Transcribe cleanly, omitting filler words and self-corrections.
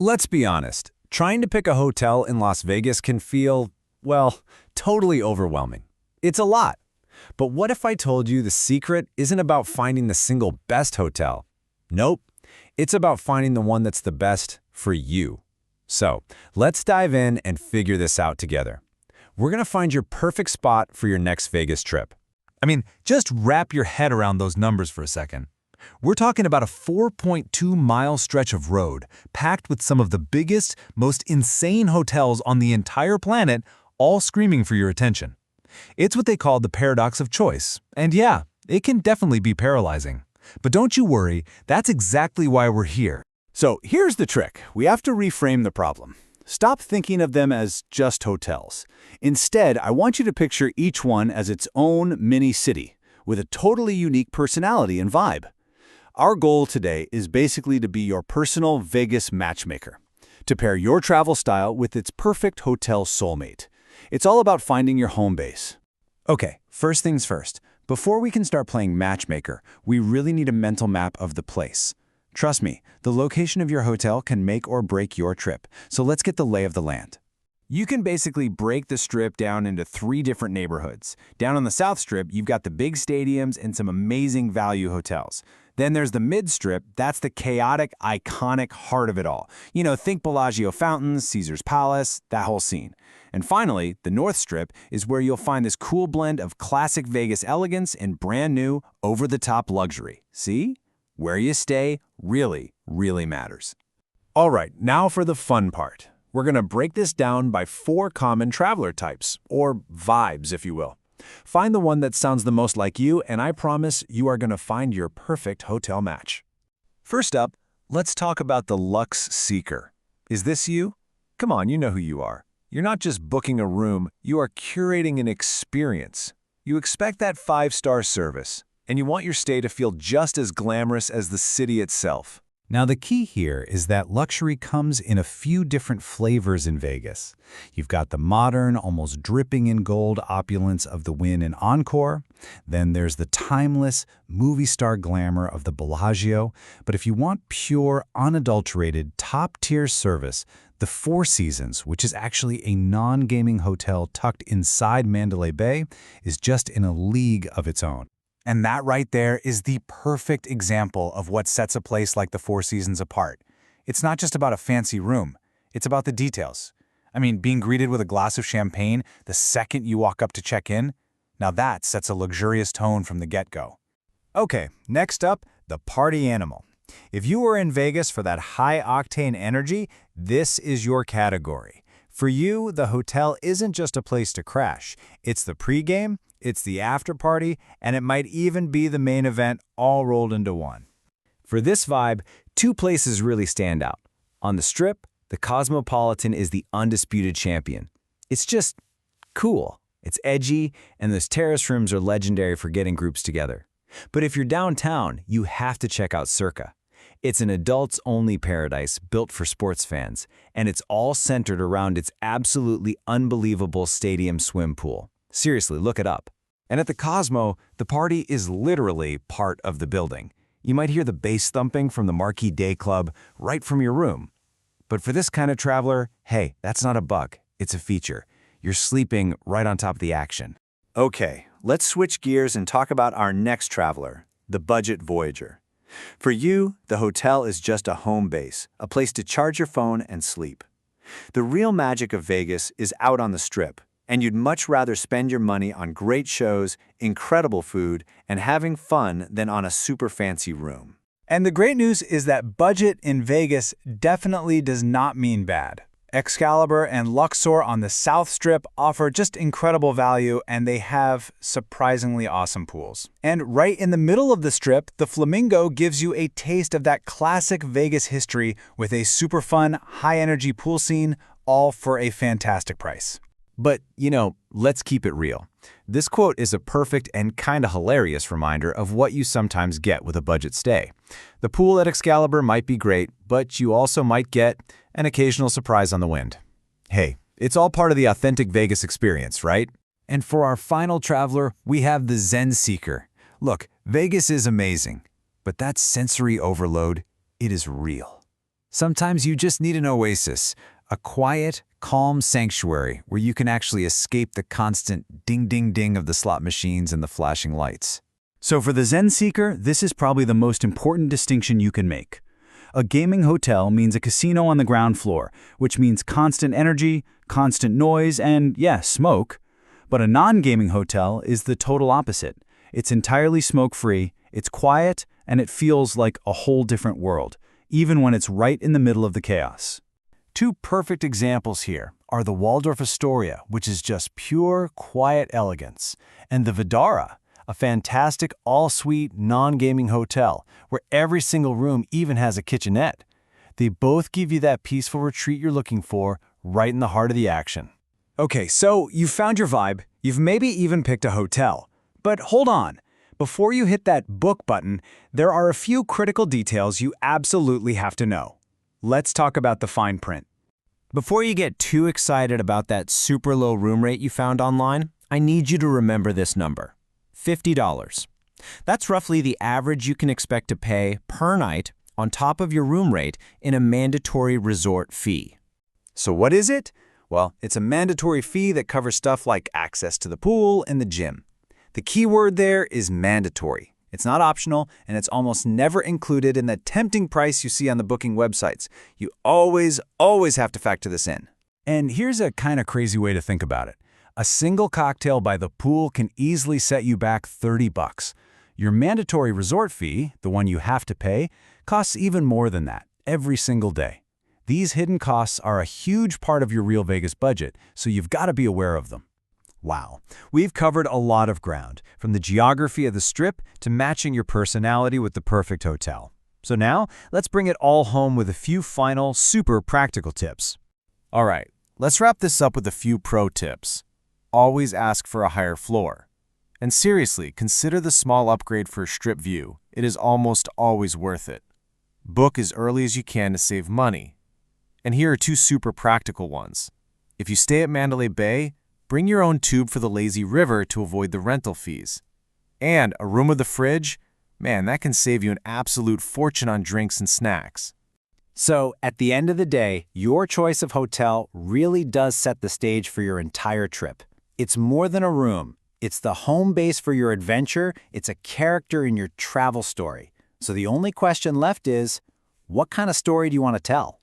Let's be honest, trying to pick a hotel in Las Vegas can feel, well, totally overwhelming. It's a lot. But what if I told you the secret isn't about finding the single best hotel? Nope. It's about finding the one that's the best for you. So, let's dive in and figure this out together. We're going to find your perfect spot for your next Vegas trip. I mean, just wrap your head around those numbers for a second. We're talking about a 4.2-mile stretch of road, packed with some of the biggest, most insane hotels on the entire planet, all screaming for your attention. It's what they call the paradox of choice, and yeah, it can definitely be paralyzing. But don't you worry, that's exactly why we're here. So here's the trick. We have to reframe the problem. Stop thinking of them as just hotels. Instead, I want you to picture each one as its own mini city, with a totally unique personality and vibe. Our goal today is basically to be your personal Vegas matchmaker, to pair your travel style with its perfect hotel soulmate. It's all about finding your home base. Okay, first things first. Before we can start playing matchmaker, we really need a mental map of the place. Trust me, the location of your hotel can make or break your trip, so let's get the lay of the land. You can basically break the Strip down into 3 different neighborhoods. Down on the South Strip, you've got the big stadiums and some amazing value hotels. Then there's the Mid-Strip, that's the chaotic, iconic heart of it all. You know, think Bellagio fountains, Caesar's Palace, that whole scene. And finally, the North Strip is where you'll find this cool blend of classic Vegas elegance and brand new, over-the-top luxury. See? Where you stay really, really matters. All right, now for the fun part. We're going to break this down by 4 common traveler types, or vibes, if you will. Find the one that sounds the most like you, and I promise you are going to find your perfect hotel match. First up, let's talk about the Lux Seeker. Is this you? Come on, you know who you are. You're not just booking a room, you are curating an experience. You expect that 5-star service, and you want your stay to feel just as glamorous as the city itself. Now the key here is that luxury comes in a few different flavors in Vegas. You've got the modern, almost dripping in gold opulence of the Wynn and Encore. Then there's the timeless, movie star glamour of the Bellagio. But if you want pure, unadulterated, top-tier service, the Four Seasons, which is actually a non-gaming hotel tucked inside Mandalay Bay, is just in a league of its own. And that right there is the perfect example of what sets a place like the Four Seasons apart. It's not just about a fancy room, it's about the details. I mean, being greeted with a glass of champagne the second you walk up to check in, now that sets a luxurious tone from the get-go. Okay, next up, the party animal. If you were in Vegas for that high-octane energy, this is your category. For you, the hotel isn't just a place to crash. It's the pregame, it's the after party, and it might even be the main event all rolled into one. For this vibe, 2 places really stand out. On the Strip, the Cosmopolitan is the undisputed champion. It's just cool. It's edgy, and those terrace rooms are legendary for getting groups together. But if you're downtown, you have to check out Circa. It's an adults-only paradise built for sports fans, and it's all centered around its absolutely unbelievable stadium swim pool. Seriously, look it up. And at the Cosmo, the party is literally part of the building. You might hear the bass thumping from the Marquee Day Club right from your room. But for this kind of traveler, hey, that's not a bug, it's a feature. You're sleeping right on top of the action. Okay, let's switch gears and talk about our next traveler, the budget Voyager. For you, the hotel is just a home base, a place to charge your phone and sleep. The real magic of Vegas is out on the Strip, and you'd much rather spend your money on great shows, incredible food, and having fun than on a super fancy room. And the great news is that budget in Vegas definitely does not mean bad. Excalibur and Luxor on the South Strip offer just incredible value, and they have surprisingly awesome pools. And right in the middle of the Strip, the Flamingo gives you a taste of that classic Vegas history with a super fun, high-energy pool scene, all for a fantastic price. But, you know, let's keep it real. This quote is a perfect and kinda hilarious reminder of what you sometimes get with a budget stay. The pool at Excalibur might be great, but you also might get an occasional surprise on the wind. Hey, it's all part of the authentic Vegas experience, right? And for our final traveler, we have the Zen Seeker. Look, Vegas is amazing, but that sensory overload, it is real. Sometimes you just need an oasis, a quiet, calm sanctuary where you can actually escape the constant ding-ding-ding of the slot machines and the flashing lights. So for the Zen Seeker, this is probably the most important distinction you can make. A gaming hotel means a casino on the ground floor, which means constant energy, constant noise, and, yeah, smoke. But a non-gaming hotel is the total opposite. It's entirely smoke-free, it's quiet, and it feels like a whole different world, even when it's right in the middle of the chaos. Two perfect examples here are the Waldorf Astoria, which is just pure, quiet elegance, and the Vdara, a fantastic all-suite, non-gaming hotel where every single room even has a kitchenette. They both give you that peaceful retreat you're looking for, right in the heart of the action. Okay, so you've found your vibe, you've maybe even picked a hotel. But hold on. Before you hit that book button, there are a few critical details you absolutely have to know. Let's talk about the fine print. Before you get too excited about that super low room rate you found online, I need you to remember this number: $50. That's roughly the average you can expect to pay per night on top of your room rate in a mandatory resort fee. So what is it? Well, it's a mandatory fee that covers stuff like access to the pool and the gym. The key word there is mandatory. It's not optional, and it's almost never included in the tempting price you see on the booking websites. You always have to factor this in. And here's a kind of crazy way to think about it. A single cocktail by the pool can easily set you back $30. Your mandatory resort fee, the one you have to pay, costs even more than that every single day. These hidden costs are a huge part of your real Vegas budget, so you've got to be aware of them. Wow, we've covered a lot of ground, from the geography of the Strip to matching your personality with the perfect hotel. So now, let's bring it all home with a few final, super practical tips. All right, let's wrap this up with a few pro tips. Always ask for a higher floor. And seriously, consider the small upgrade for a Strip view. It is almost always worth it. Book as early as you can to save money. And here are two super practical ones. If you stay at Mandalay Bay, bring your own tube for the lazy river to avoid the rental fees. And a room with a fridge, man, that can save you an absolute fortune on drinks and snacks. So, at the end of the day, your choice of hotel really does set the stage for your entire trip. It's more than a room. It's the home base for your adventure. It's a character in your travel story. So the only question left is, what kind of story do you want to tell?